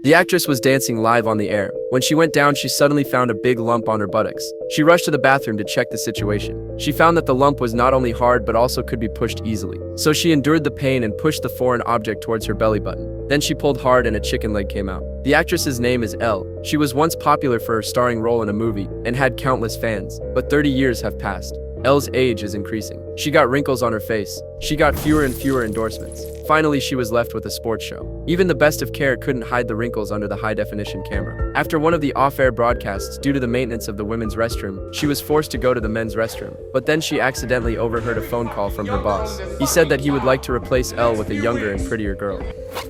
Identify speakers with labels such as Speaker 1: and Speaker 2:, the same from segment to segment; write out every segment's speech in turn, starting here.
Speaker 1: The actress was dancing live on the air. When she went down, she suddenly found a big lump on her buttocks. She rushed to the bathroom to check the situation. She found that the lump was not only hard but also could be pushed easily. So she endured the pain and pushed the foreign object towards her belly button. Then she pulled hard and a chicken leg came out. The actress's name is Elle. She was once popular for her starring role in a movie and had countless fans, but 30 years have passed. Elle's age is increasing. She got wrinkles on her face. She got fewer and fewer endorsements. Finally, she was left with a sports show. Even the best of care couldn't hide the wrinkles under the high-definition camera. After one of the off-air broadcasts, due to the maintenance of the women's restroom, she was forced to go to the men's restroom. But then she accidentally overheard a phone call from her boss. He said that he would like to replace Elle with a younger and prettier girl.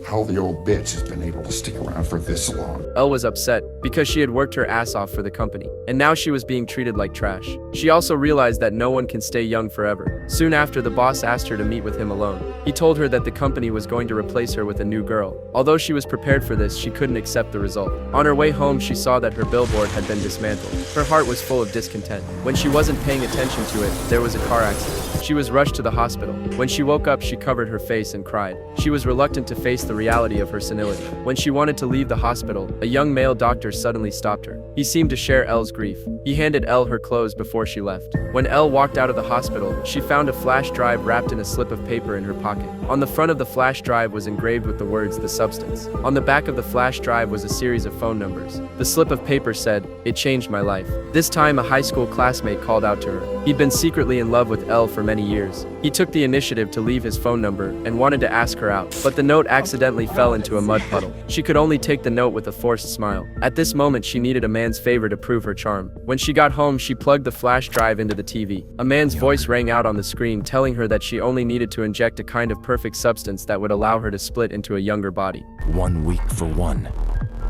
Speaker 2: How the old bitch has been able to stick around for this long.
Speaker 1: Elle was upset because she had worked her ass off for the company, and now she was being treated like trash. She also realized that no one can stay young forever. Soon after, the boss asked her to meet with him alone. He told her that the company was going to replace her with a new girl. Although she was prepared for this, she couldn't accept the result. On her way home, she saw that her billboard had been dismantled. Her heart was full of discontent. When she wasn't paying attention to it, there was a car accident. She was rushed to the hospital. When she woke up, she covered her face and cried. She was reluctant to face the reality of her senility. When she wanted to leave the hospital, a young male doctor suddenly stopped her. He seemed to share Elle's grief. He handed Elle her clothes before she left. When Elle walked out of the hospital, she found a flash drive wrapped in a slip of paper in her pocket. On the front of the flash drive was engraved with the words "The Substance." On the back of the flash drive was a series of phone numbers. The slip of paper said, "It changed my life." This time, a high school classmate called out to her. He'd been secretly in love with Elle for many years. He took the initiative to leave his phone number and wanted to ask her out, but the note accidentally fell into a mud puddle. She could only take the note with a forced smile. At this moment, she needed a man's favor to prove her charm. When she got home, she plugged the flash drive into the TV. A man's voice rang out on the screen, telling her that she only needed to inject a kind of perfect substance that would allow her to split into a younger body.
Speaker 3: 1 week for one,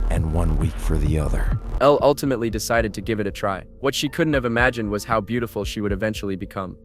Speaker 3: and 1 week for the other.
Speaker 1: Elle ultimately decided to give it a try. What she couldn't have imagined was how beautiful she would eventually become.